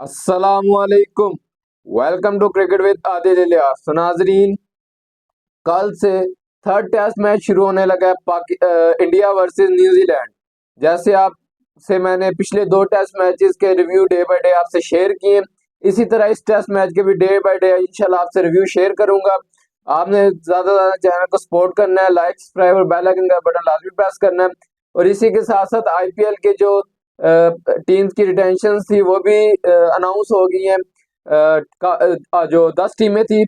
अस्सलामुअलैकुम। Welcome to cricket with Adil Ilyas. तो नाजरीन, कल से थर्ड टेस्ट मैच शुरू होने लगा है इंडिया वर्सेस न्यूजीलैंड। जैसे आपसे मैंने पिछले दो टेस्ट मैचेस के रिव्यू डे बाय डे आपसे शेयर किए, इसी तरह इस टेस्ट मैच के भी डे बाय डे इंशाल्लाह आपसे रिव्यू शेयर करूंगा। आपने ज़्यादा से ज़्यादा चैनल को सपोर्ट करना है, लाइक सब्सक्राइब और बेल आइकन का बटन लाजमी प्रेस करना है। और इसी के साथ साथ आईपीएल के जो टीम्स की रिटेंशन थी वो भी अनाउंस हो गई हैं। जो 10 टीमें थी,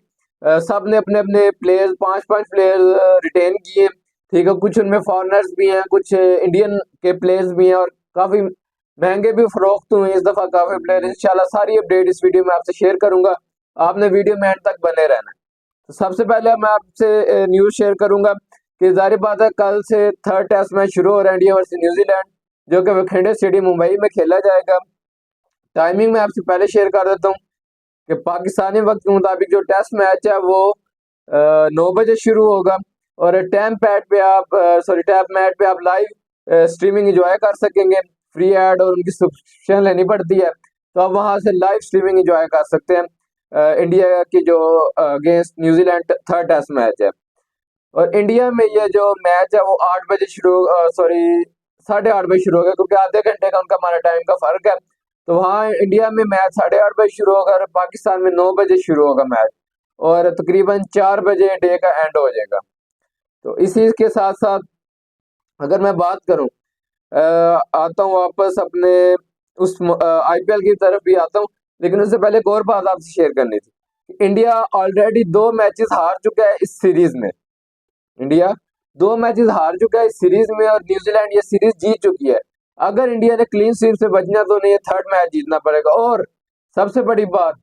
सब ने अपने अपने प्लेयर्स, पांच पांच प्लेयर्स रिटेन किए। ठीक है, कुछ उनमें फॉरेनर्स भी हैं, कुछ इंडियन के प्लेयर्स भी हैं, और काफी महंगे भी फरोख्त हुए इस दफा काफी प्लेयर। इंशाल्लाह सारी अपडेट इस वीडियो में आपसे शेयर करूंगा, आपने वीडियो में एंड तक बने रहना है। तो सबसे पहले मैं आपसे न्यूज शेयर करूंगा कि जाहिर बात है कल से थर्ड टेस्ट मैच शुरू हो रहा है इंडिया वर्सेस न्यूजीलैंड, जो कि वानखेड़े स्टेडियम मुंबई में खेला जाएगा। टाइमिंग मैं आपसे पहले शेयर कर देता हूँ कि पाकिस्तानी वक्त के मुताबिक जो टेस्ट मैच है वो 9 बजे शुरू होगा। और टैप मैट पे आप लाइव स्ट्रीमिंग एंजॉय कर सकेंगे। फ्री ऐड और उनकी सब्सक्रिप्शन लेनी पड़ती है, तो आप वहां से लाइव स्ट्रीमिंग एंजॉय कर सकते हैं इंडिया की जो against New Zealand third test match है। और इंडिया में ये जो मैच है वो 8 बजे शुरू, सॉरी 8:30 बजे शुरू होगा, क्योंकि आधे घंटे का उनका हमारा टाइम का फर्क है। तो वहाँ इंडिया में मैच 8:30 बजे शुरू होगा और पाकिस्तान में 9 बजे शुरू होगा मैच, और तकरीबन 4 बजे डे का एंड हो जाएगा। तो इसी के साथ साथ अगर मैं बात करूं, आता हूं वापस अपने उस आईपीएल की तरफ भी आता हूं, लेकिन उससे पहले एक और बात आपसे शेयर करनी थी। इंडिया ऑलरेडी 2 मैचेस हार चुका है इस सीरीज में। इंडिया 2 मैचेस हार चुका है इस सीरीज में, और न्यूजीलैंड ये सीरीज जीत चुकी है। अगर इंडिया ने क्लीन स्वीप से बचना तो उन्हें थर्ड मैच जीतना पड़ेगा। और सबसे बड़ी बात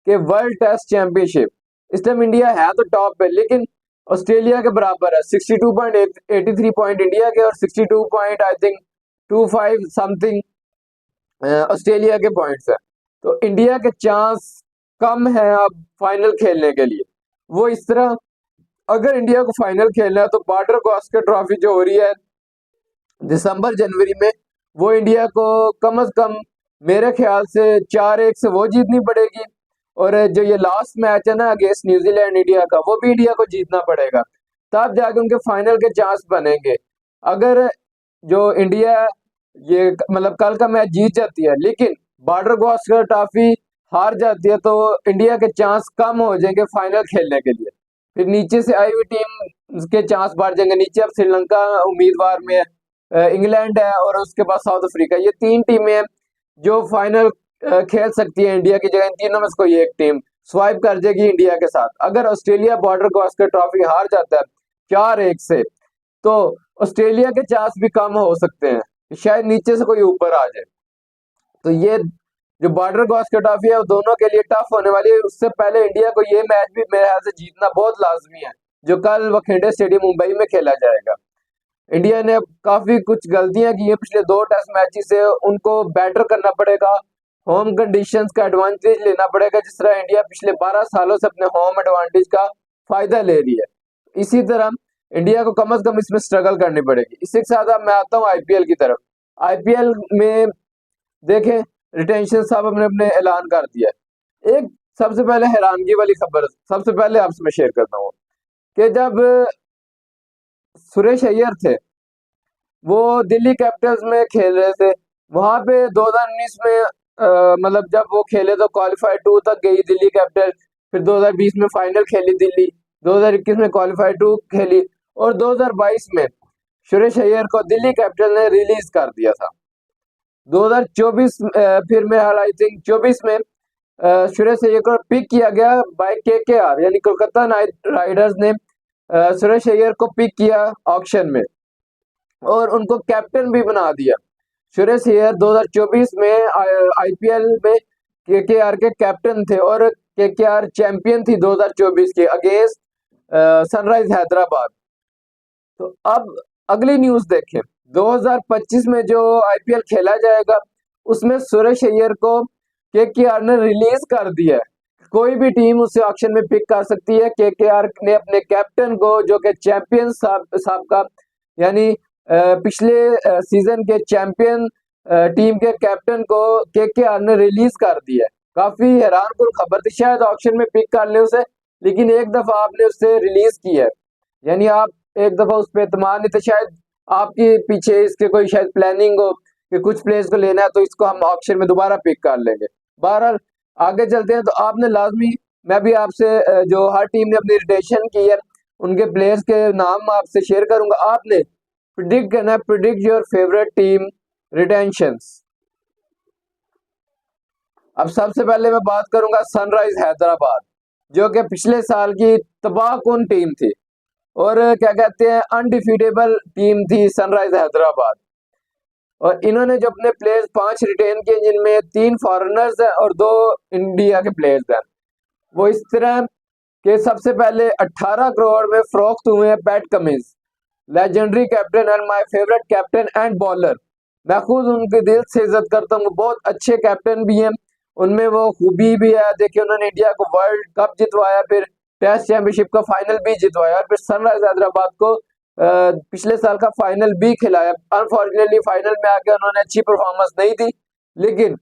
कि वर्ल्ड टेस्ट चैंपियनशिप इस टाइम इंडिया है तो टॉप पे, लेकिन ऑस्ट्रेलिया के बराबर है। 62.83 पॉइंट इंडिया के और 62 point I think 25 something Australia के पॉइंट्स है। तो इंडिया के चांस कम है अब फाइनल खेलने के लिए। वो इस तरह, अगर इंडिया को फाइनल खेलना है तो बॉर्डर गावस्कर ट्रॉफी जो हो रही है दिसंबर जनवरी में, वो इंडिया को कम से कम मेरे ख्याल से 4-1 से वो जीतनी पड़ेगी। और जो ये लास्ट मैच है ना अगेंस्ट न्यूजीलैंड इंडिया का, वो भी इंडिया को जीतना पड़ेगा, तब जाके उनके फाइनल के चांस बनेंगे। अगर जो इंडिया ये मतलब कल का मैच जीत जाती है लेकिन बॉर्डर गावस्कर ट्रॉफी हार जाती है, तो इंडिया के चांस कम हो जाएंगे फाइनल खेलने के लिए। फिर नीचे से आई हुई टीम के चांस बढ़ जाएंगे। नीचे अब श्रीलंका उम्मीदवार में है, इंग्लैंड है, और उसके बाद साउथ अफ्रीका। ये 3 टीमें हैं जो फाइनल खेल सकती है इंडिया की जगह। इन तीनों में से कोई एक टीम स्वाइप कर जाएगी इंडिया के साथ। अगर ऑस्ट्रेलिया बॉर्डर गावस्कर ट्रॉफी हार जाता है 4-1 से, तो ऑस्ट्रेलिया के चांस भी कम हो सकते हैं, शायद नीचे से कोई ऊपर आ जाए। तो ये जो बॉर्डर गावस्कर ट्रॉफी है वो दोनों के लिए टफ होने वाली है। उससे पहले इंडिया को ये मैच भी मेरे ख्याल से जीतना बहुत लाजमी है, जो कल वानखेड़े स्टेडियम मुंबई में खेला जाएगा। इंडिया ने काफी कुछ गलतियां की हैं पिछले दो टेस्ट मैचेस से, उनको बेटर करना पड़ेगा। होम कंडीशंस का एडवांटेज लेना पड़ेगा, जिस तरह इंडिया पिछले 12 सालों से अपने होम एडवांटेज का फायदा ले रही है। इसी तरह इंडिया को कम से कम इसमें स्ट्रगल करनी पड़ेगी। इसी के साथ अब मैं आता हूँ आईपीएल की तरफ। आईपीएल में देखें, रिटेंशन साहब अपने अपने ऐलान कर दिया है। एक सबसे पहले हैरानगी वाली खबर सबसे पहले आपसे मैं शेयर करता हूँ कि जब सुरेश अय्यर थे वो दिल्ली कैपिटल्स में खेल रहे थे, वहां पे 2019 में मतलब जब वो खेले तो क्वालिफाई 2 तक गई दिल्ली कैपिटल। फिर 2020 में फाइनल खेली दिल्ली, 2021 में क्वालिफाई 2 खेली, और 2022 में सुरेश अय्यर को दिल्ली कैपिटल ने रिलीज कर दिया था। 2024 फिर में आई थिंक 24 में सुरेश अय्यर को पिक किया गया बाय केकेआर, यानी कोलकाता नाइट राइडर्स ने सुरेश अय्यर को पिक किया ऑक्शन में और उनको कैप्टन भी बना दिया। सुरेश अय्यर 2024 में आईपीएल में केकेआर के कैप्टन थे, और केकेआर चैंपियन थी 2024 के अगेंस्ट सनराइज हैदराबाद। तो अब अगली न्यूज देखें, 2025 में जो आईपीएल खेला जाएगा उसमें सुरेश अय्यर को केकेआर ने रिलीज कर दिया है। कोई भी टीम उसे ऑक्शन में पिक कर सकती है। केकेआर ने अपने कैप्टन को, जो कि चैंपियन साहब का, यानी पिछले सीजन के चैंपियन टीम के कैप्टन को केकेआर ने रिलीज कर दिया है। काफी हैरानकुन खबर थी, शायद ऑक्शन में पिक कर ले उसे, लेकिन एक दफा आपने उससे रिलीज की है, यानी आप एक दफा उस पर एतमाद नहीं थे, शायद आपके पीछे इसके कोई शायद प्लानिंग हो कि कुछ प्लेयर्स को लेना है तो इसको हम ऑक्शन में दोबारा पिक कर लेंगे। बहरहाल आगे चलते हैं, तो आपने लाजमी, मैं भी आपसे जो हर टीम ने अपनी रिटेशन की है उनके प्लेयर्स के नाम आपसे शेयर करूंगा, आपने प्रिडिक्ट करना है, प्रिडिक्ट योर फेवरेट टीम रिटेंशंस। अब सबसे पहले मैं बात करूंगा सनराइज हैदराबाद, जो कि पिछले साल की तबाहकुन टीम थी और क्या कहते हैं अनडिफीटेबल टीम थी सनराइज हैदराबाद। और इन्होंने जो अपने प्लेयर्स 5 रिटेन किए, जिनमें 3 फॉरेनर्स हैं और 2 इंडिया के प्लेयर्स हैं। वो इस तरह के सबसे पहले 18 करोड़ में फरोख्त हुए हैं PAT Cummins, legendary captain and my favourite captain and bowler. मैं खुद उनके दिल से इज्जत करता हूँ, बहुत अच्छे कैप्टन भी हैं, उनमें वो खूबी भी है। देखिए उन्होंने इंडिया को वर्ल्ड कप जितवाया, फिर टेस्ट चैंपियनशिप का फाइनल भी जितवाया, और फिर सनराइज हैदराबाद को पिछले साल का फाइनल भी खिलाया। अनफॉर्चुनेटली फाइनल में आके उन्होंने अच्छी परफॉर्मेंस नहीं दी, लेकिन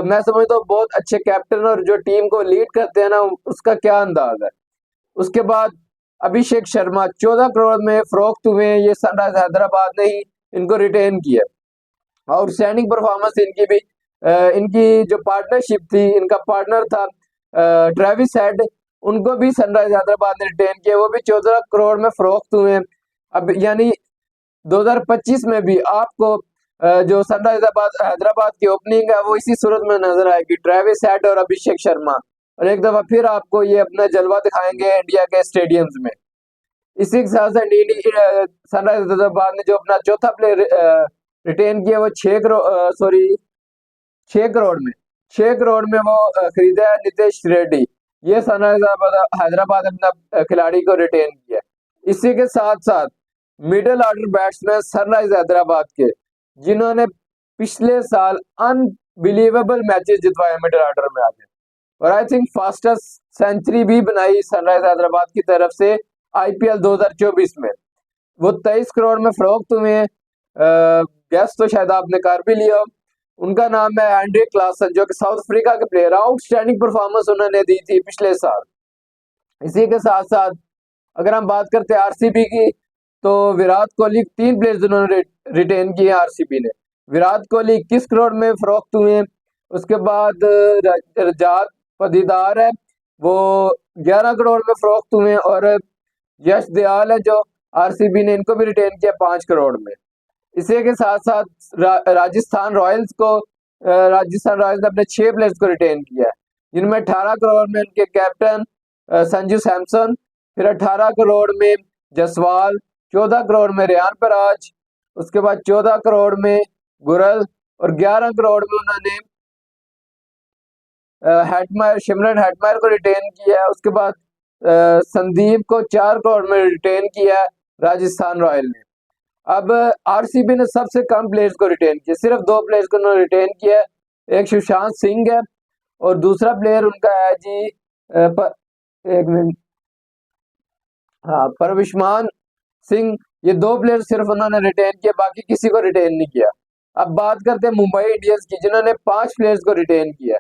मैं समझता हूँ बहुत अच्छे कैप्टन और जो टीम को लीड करते हैं ना, उसका क्या अंदाज है। उसके बाद अभिषेक शर्मा 14 करोड़ में फरोख्त हुए हैं, ये सनराइज हैदराबाद ने ही इनको रिटेन किया। आउटस्टैंडिंग परफॉर्मेंस इनकी भी, इनकी जो पार्टनरशिप थी, इनका पार्टनर था ट्रेविस हेड, उनको भी सनराइज हैदराबाद ने रिटेन किया, वो भी 14 करोड़ में फरोख्त हुए हैं। अब यानी 2025 में भी आपको जो सनराइज हैदराबाद की ओपनिंग है वो इसी सूरत में नजर आएगी, ट्रेविस हेड और अभिषेक शर्मा, और एक दफा फिर आपको ये अपना जलवा दिखाएंगे इंडिया के स्टेडियम्स में। इसी के साथ साथ सनराइज हैदराबाद ने जो अपना चौथा प्लेयर रिटेन किया वो 6 करोड़ में 6 करोड़ में वो खरीदा है नितेश रेड्डी। ये सनराइज हैदराबाद अपना खिलाड़ी को रिटेन किया। इसी के साथ साथ middle order batsman sunrise Hyderabad के, जिन्होंने पिछले साल अनबिलीवेबल मैचेस जितवाए मिडिल ऑर्डर में आके, और आई थिंक फास्टेस्ट सेंचुरी भी बनाई सनराइज हैदराबाद की तरफ से आईपीएल 2024 में। वो 23 करोड़ में फरोख्त हुए हैं। गैस तो शायद आपने कर भी लिया, उनका नाम है एंड्रे क्लासन, जो कि साउथ अफ्रीका के प्लेयर, आउटस्टैंडिंग परफॉर्मेंस उन्होंने दी थी पिछले साल। इसी के साथ साथ अगर हम बात करते हैं आरसीबी की, तो विराट कोहली 3 प्लेयर्स उन्होंने रिटेन किए आरसीबी ने। विराट कोहली 21 करोड़ में फरोख्त हुए हैं। उसके बाद रजात पदीदार है, वो 11 करोड़ में फरोख्त हुए हैं, और यश दयाल है जो आरसीबी ने, इनको भी रिटेन किया 5 करोड़ में। इसी के साथ साथ राजस्थान रॉयल्स को, राजस्थान रॉयल्स ने अपने 6 प्लेयर्स को रिटेन किया है, जिनमें 18 करोड़ में उनके कैप्टन संजू सैमसन, फिर 18 करोड़ में जसवाल, 14 करोड़ में रेयान पराज, उसके बाद 14 करोड़ में गुरल, और 11 करोड़ में उन्होंने हेटमायर, शिमरन हेटमायर को रिटेन किया है। उसके बाद संदीप को 4 करोड़ में रिटेन किया है राजस्थान रॉयल ने। अब आरसीबी ने सबसे कम प्लेयर्स को रिटेन किया, सिर्फ 2 प्लेयर्स को उन्होंने रिटेन किया है, एक सुशांत सिंह है और दूसरा प्लेयर उनका है जी एक मिनट, हाँ, परविशमान सिंह। ये 2 प्लेयर सिर्फ उन्होंने रिटेन किया, बाकी किसी को रिटेन नहीं किया। अब बात करते हैं मुंबई इंडियंस की, जिन्होंने 5 प्लेयर्स को रिटेन किया,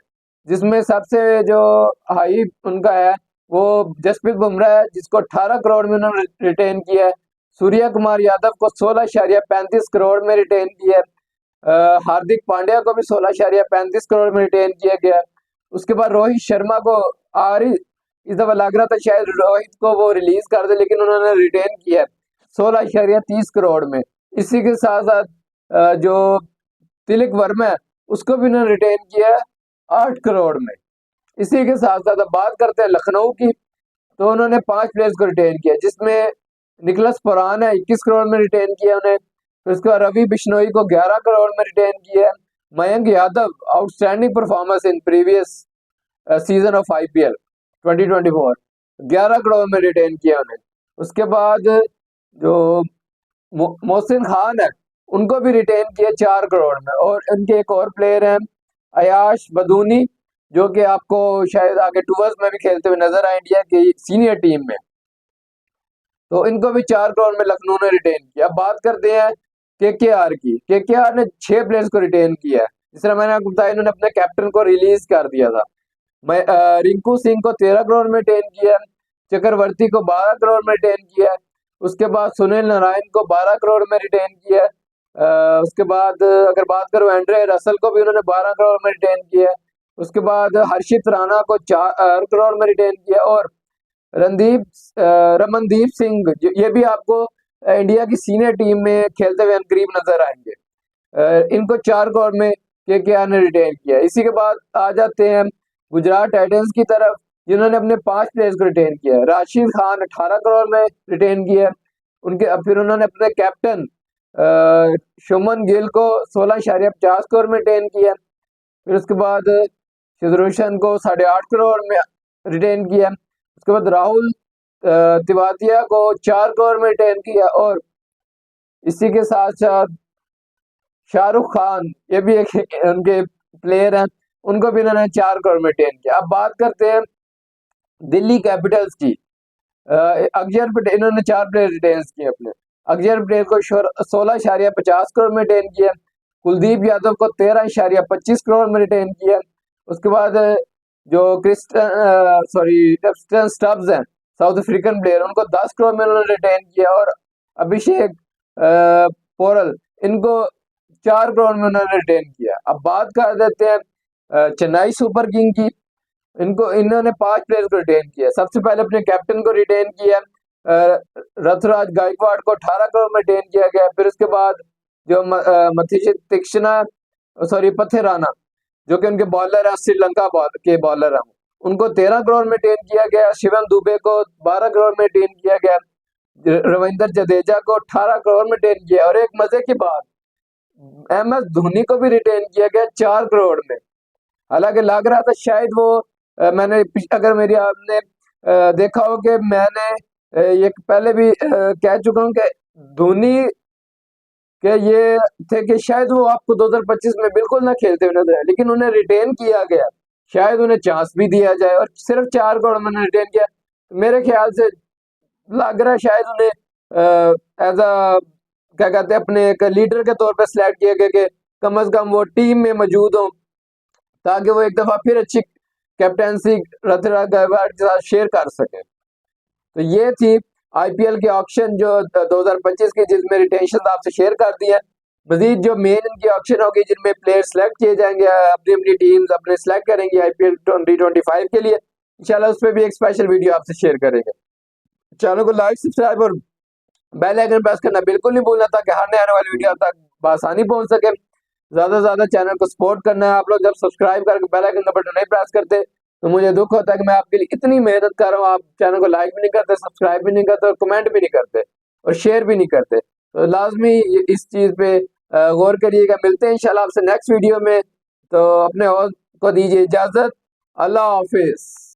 जिसमें सबसे जो हाई उनका है वो जसप्रीत बुमराह है, जिसको 18 करोड़ में उन्होंने रिटेन किया है। सूर्या कुमार यादव को 16.35 करोड़ में रिटेन किया है। हार्दिक पांड्या को भी 16.35 करोड़ में रिटेन किया गया। उसके बाद रोहित शर्मा को इस दफा लग रहा था शायद रोहित को वो रिलीज कर दे, लेकिन उन्होंने रिटेन किया 16.30 करोड़ में। इसी के साथ साथ जो तिलक वर्मा है उसको भी उन्होंने रिटेन किया 8 करोड़ में। इसी के साथ साथ अब बात करते हैं लखनऊ की, तो उन्होंने 5 प्लेयर्स को रिटेन किया, जिसमें निकलस पुरान है 21 करोड़ में रिटेन किया उन्हें। फिर उसके बाद रवि बिश्नोई को 11 करोड़ में रिटेन किया। Mayank Yadav outstanding performance in previous season of IPL 2024, 11 crore में रिटेन किया उन्हें। उसके बाद जो मोहसिन खान है उनको भी रिटेन किया 4 करोड़ में, और उनके एक और प्लेयर हैं अयाश बदूनी, जो कि आपको शायद आगे टूर्स में भी खेलते हुए नजर आए इंडिया की सीनियर टीम में, तो इनको भी 4 करोड़ में लखनऊ ने रिटेन किया। अब बात करते हैं केकेआर की। केकेआर ने 6 प्लेयर्स को रिटेन किया है, जिस तरह मैंने आपको बताया, इन्होंने अपने कैप्टन को रिलीज कर दिया था। मैं रिंकू सिंह को 13 करोड़ में रिटेन किया, चक्रवर्ती को 12 करोड़ में रिटेन किया, उसके बाद सुनील नारायण को 12 करोड़ में रिटेन किया, उसके बाद अगर बात करूं एंड्रे रसल को भी उन्होंने 12 करोड़ में रिटेन किया, उसके बाद हर्षित राणा को 4 करोड़ में रिटेन किया, और रमनदीप सिंह ये भी आपको इंडिया की सीनियर टीम में खेलते हुए करीब नजर आएंगे। इनको 4 करोड़ में केकेआर ने रिटेन किया। इसी के बाद आ जाते हैं गुजरात टाइटंस की तरफ, जिन्होंने अपने 5 प्लेयर्स को रिटेन किया है। राशिद खान 18 करोड़ में रिटेन किया, उनके फिर उन्होंने अपने कैप्टन शुभमन गिल को 16.50 करोड़ में रिटेन किया। फिर उसके बाद सुदर्शन को 8.5 करोड़ में रिटेन किया। उसके बाद राहुल तिवातिया को 4 करोड़ में रिटेन किया, और इसी के साथ साथ शाहरुख खान, ये भी एक उनके प्लेयर हैं, उनको भी इन्होंने 4 करोड़ में रिटेन किया। अब बात करते हैं दिल्ली कैपिटल्स की। अक्षर पटेल, इन्होंने 4 प्लेयर रिटेन किए अपने। अक्षर पटेल को 16.50 करोड़ में रिटेन किया, कुलदीप यादव को 13.25 करोड़ में रिटेन किया। उसके बाद जो क्रिस्टन स्टब्स हैं, साउथ अफ्रीकन प्लेयर, उनको 10 करोड़ में उन्होंने रिटेन किया, और अभिषेक पोरल, इनको 4 करोड़ में उन्होंने रिटेन किया। अब बात कर देते हैं चेन्नई सुपर किंग की। इन्होंने 5 प्लेयर्स को रिटेन किया। सबसे पहले अपने कैप्टन को रिटेन किया, ऋतुराज गायकवाड़ को 18 करोड़ में रिटेन किया गया। फिर उसके बाद जो मथीश तीक्ष्णा पथेराना, जो कि उनके बॉलर है, श्रीलंका के बॉलर हैं, उनको 13 करोड़ में रिटेन किया गया। शिवम दुबे को 12 करोड़ में रिटेन किया गया। रविंद्र जडेजा को 18 करोड़ में रिटेन किया, और एक मजे की बात, MS धोनी को भी रिटेन किया गया 4 करोड़ में। हालांकि लग रहा था शायद वो अगर मेरी आपने देखा हो कि मैंने ये पहले भी कह चुका हूं कि धोनी के ये थे कि शायद वो आपको 2025 में बिल्कुल ना खेलते हुए नजर आए, लेकिन उन्हें रिटेन किया गया, शायद उन्हें चांस भी दिया जाए, और सिर्फ 4 करोड़ में रिटेन किया। मेरे ख्याल से लग रहा है शायद उन्हें एज अ क्या कहते हैं अपने एक लीडर के तौर पर सिलेक्ट किया गया कि कम से कम वो टीम में मौजूद हो, ताकि वो एक दफा फिर अच्छी कैप्टनसी ऋतुराज गायकवाड़ के साथ शेयर कर सके। तो ये थी IPL के ऑक्शन जो 2025 की, जिसमें रिटेंशन आपसे शेयर कर दी है। मजीद जो मेन इनकी ऑक्शन होगी, जिनमें प्लेयर सेलेक्ट किए जाएंगे, अपनी अपनी टीम्स अपने सेलेक्ट करेंगे IPL 2025 के लिए, इंशाल्लाह उस पर भी एक स्पेशल वीडियो आपसे शेयर करेंगे। चैनल को लाइक, सब्सक्राइब और बेल आइकन प्रेस करना बिल्कुल नहीं भूलना, ताकि हर नए आने वाली वीडियो आप तक बआसानी पहुंच सके। ज्यादा से ज्यादा चैनल को सपोर्ट करना है। आप लोग जब सब्सक्राइब करके बेल आइकन का बटन नहीं प्रेस करते तो मुझे दुख होता है कि मैं आपके लिए इतनी मेहनत कर रहा हूँ, आप चैनल को लाइक भी नहीं करते, सब्सक्राइब भी नहीं करते, और कमेंट भी नहीं करते, और शेयर भी नहीं करते। तो लाजमी इस चीज पे गौर करिएगा। मिलते हैं इंशाल्लाह आपसे नेक्स्ट वीडियो में। तो अपने को दीजिए इजाजत। अल्लाह हाफिज।